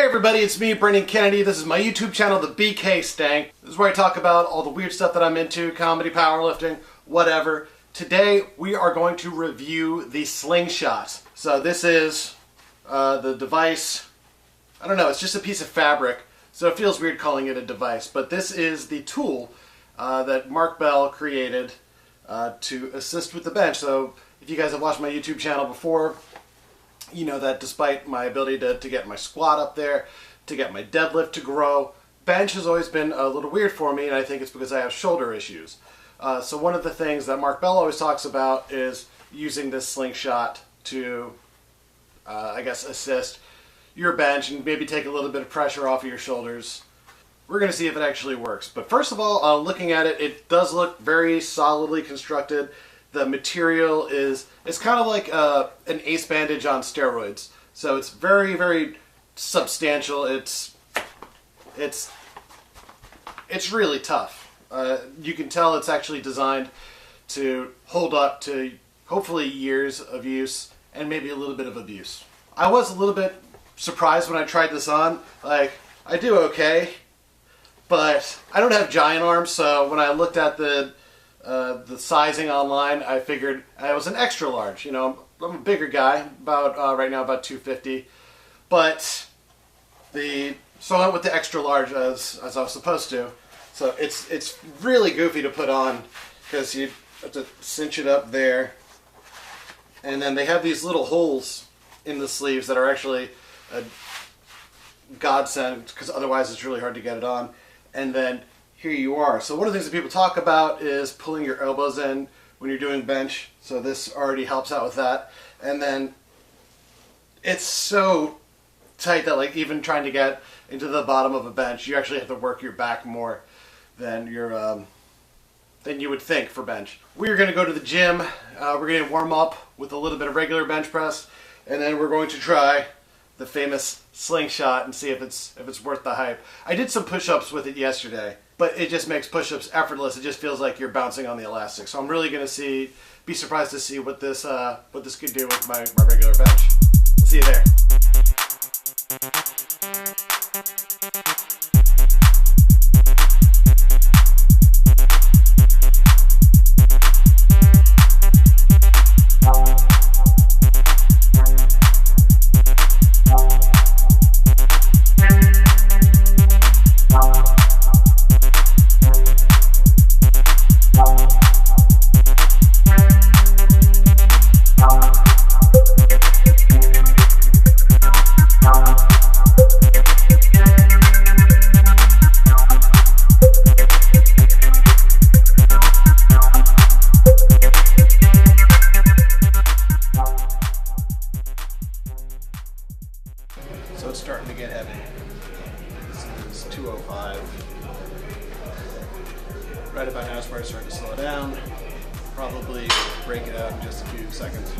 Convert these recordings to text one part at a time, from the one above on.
Hey everybody, it's me, Brendan Kennedy. This is my YouTube channel, The BK Stank. This is where I talk about all the weird stuff that I'm into, comedy, powerlifting, whatever. Today, we are going to review the Slingshot. So this is the device. I don't know, it's just a piece of fabric, so it feels weird calling it a device. But this is the tool that Mark Bell created to assist with the bench. So if you guys have watched my YouTube channel before, you know that despite my ability to get my squat up there, to get my deadlift to grow, bench has always been a little weird for me, and I think it's because I have shoulder issues. So one of the things that Mark Bell always talks about is using this Slingshot to, I guess, assist your bench and maybe take a little bit of pressure off of your shoulders. We're going to see if it actually works. But first of all, looking at it, it does look very solidly constructed. The material is, it's kind of like an ace bandage on steroids. So it's very, very substantial. It's really tough. You can tell it's actually designed to hold up to hopefully years of use and maybe a little bit of abuse. I was a little bit surprised when I tried this on. Like, I do okay, but I don't have giant arms, so when I looked at the sizing online, I figured I was an extra large. You know, I'm a bigger guy, about right now about 250, but so I went with the extra large as I was supposed to. So it's really goofy to put on because you have to cinch it up there, and then they have these little holes in the sleeves that are actually a godsend because otherwise it's really hard to get it on. And then here you are. So one of the things that people talk about is pulling your elbows in when you're doing bench. So this already helps out with that. And then it's so tight that like even trying to get into the bottom of a bench, you actually have to work your back more than than you would think for bench. We're going to go to the gym. We're going to warm up with a little bit of regular bench press, and then we're going to try the famous Slingshot and see if it's worth the hype. I did some push-ups with it yesterday, but it just makes push-ups effortless. It just feels like you're bouncing on the elastic. So I'm really going to be surprised to see what this could do with my regular bench. I'll see you there. So it's starting to get heavy. This is 205. Right about now is where I start to slow down. Probably break it out in just a few seconds.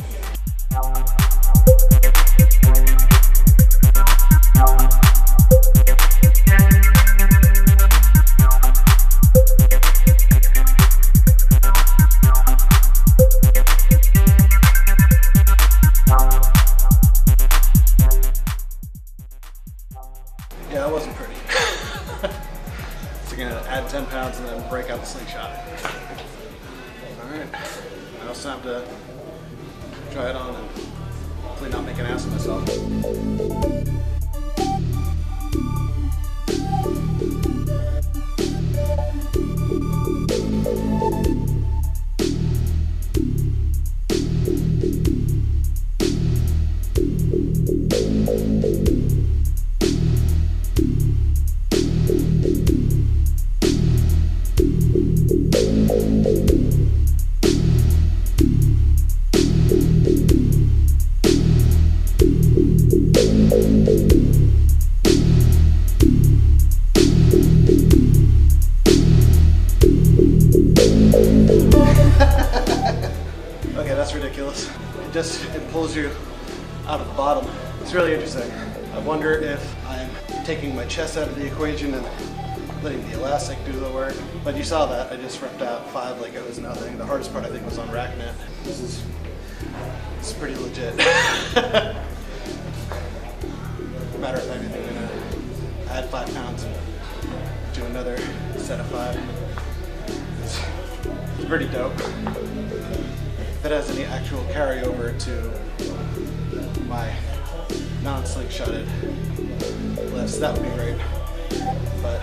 Yeah, that wasn't pretty. So you're gonna add 10 pounds and then break out the Slingshot. Alright, now it's time to try it on and hopefully not make an ass of myself. Okay, that's ridiculous. It pulls you out of the bottom. It's really interesting. I wonder if I'm taking my chest out of the equation and letting the elastic do the work. But you saw that, I just ripped out 5 like it was nothing. The hardest part I think was on rack net. This is pretty legit. Matter of fact, I think I'm gonna add 5 pounds and do another set of 5. It's pretty dope. If it has any actual carryover to my non-slingshotted lifts, that would be great. But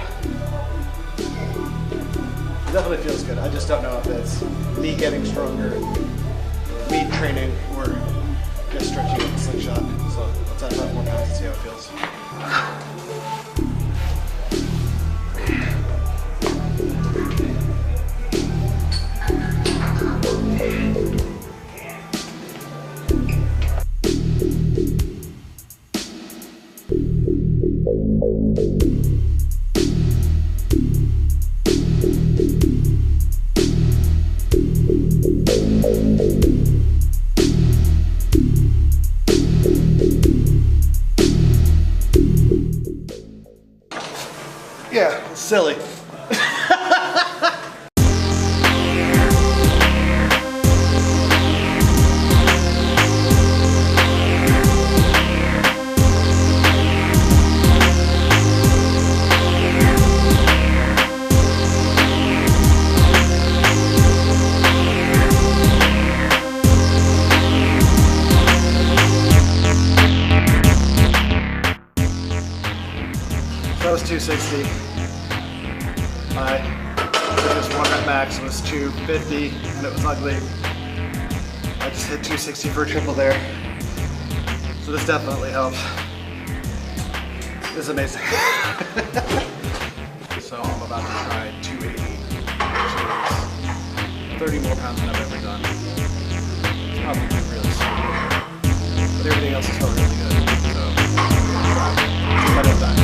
it definitely feels good. I just don't know if it's me getting stronger, or me training, or just stretching with the slingshot. So let's add 5 more pounds and see how it feels. Yeah, it's silly. That was 260. My biggest 1 rep max was 250 and it was ugly. I just hit 260 for a triple there. So this definitely helps. This is amazing. So I'm about to try 280, which is 30 more pounds than I've ever done. It's probably really slow, but everything else is felt really good. So I don't die.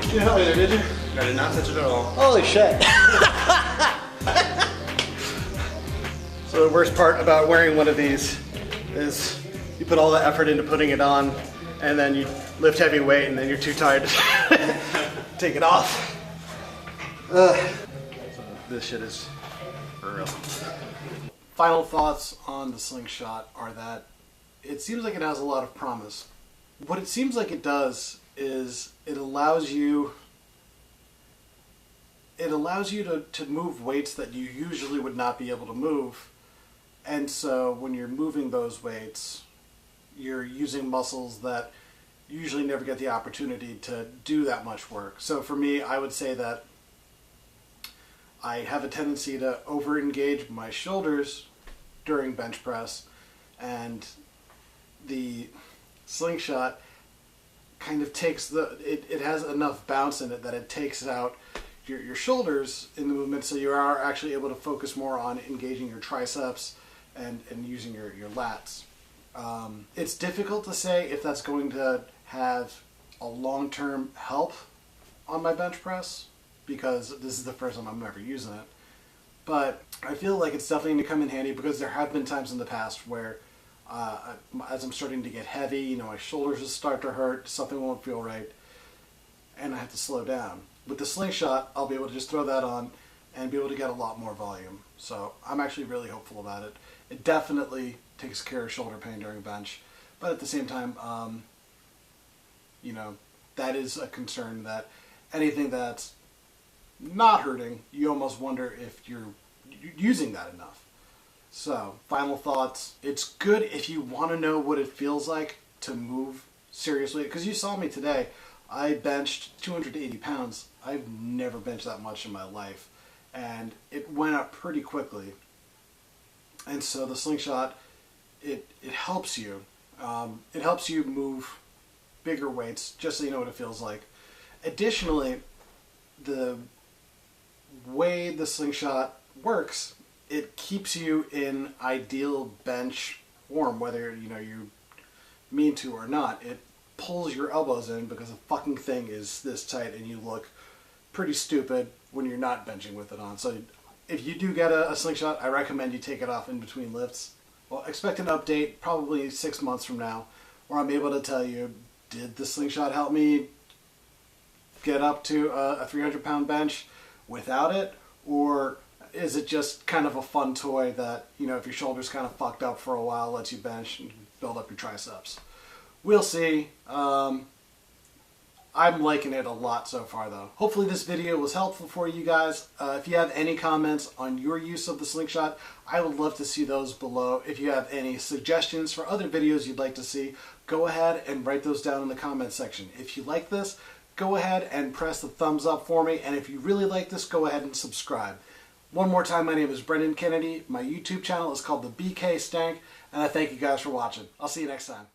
You didn't help me there, did you? I did not touch it at all. Holy shit. So the worst part about wearing one of these is you put all the effort into putting it on and then you lift heavy weight and then you're too tired to take it off. So this shit is for real. Final thoughts on the Slingshot are that it seems like it has a lot of promise. What it seems like it does is it allows you to move weights that you usually would not be able to move. And so when you're moving those weights, you're using muscles that usually never get the opportunity to do that much work. So for me, I would say that I have a tendency to over-engage my shoulders during bench press, and the Slingshot kind of takes it has enough bounce in it that it takes out your shoulders in the movement, so you are actually able to focus more on engaging your triceps and using your lats. It's difficult to say if that's going to have a long-term help on my bench press, because this is the first time I'm ever using it. But I feel like it's definitely going to come in handy, because there have been times in the past where as I'm starting to get heavy, you know, my shoulders will start to hurt, something won't feel right, and I have to slow down. With the Slingshot, I'll be able to just throw that on and be able to get a lot more volume. So I'm actually really hopeful about it. It definitely takes care of shoulder pain during bench, but at the same time, you know, that is a concern, that anything that's not hurting, you almost wonder if you're using that enough. So, final thoughts. It's good if you want to know what it feels like to move seriously, because you saw me today. I benched 280 pounds. I've never benched that much in my life, and it went up pretty quickly. And so the Slingshot, it helps you. It helps you move bigger weights, just so you know what it feels like. Additionally, the way the Slingshot works, it keeps you in ideal bench form, whether you mean to or not. It pulls your elbows in, because the fucking thing is this tight and you look pretty stupid when you're not benching with it on. So if you do get a Slingshot, I recommend you take it off in between lifts. Well, expect an update probably 6 months from now, where I'm able to tell you, did the Slingshot help me get up to a 300-pound bench without it? Or is it just kind of a fun toy that, you know, if your shoulder's kind of fucked up for a while, lets you bench and build up your triceps? We'll see. I'm liking it a lot so far, though. Hopefully this video was helpful for you guys. If you have any comments on your use of the Slingshot, I would love to see those below. If you have any suggestions for other videos you'd like to see, go ahead and write those down in the comments section. If you like this, go ahead and press the thumbs up for me. And if you really like this, go ahead and subscribe. One more time, my name is Brendan Kennedy. My YouTube channel is called The BK Stank, and I thank you guys for watching. I'll see you next time.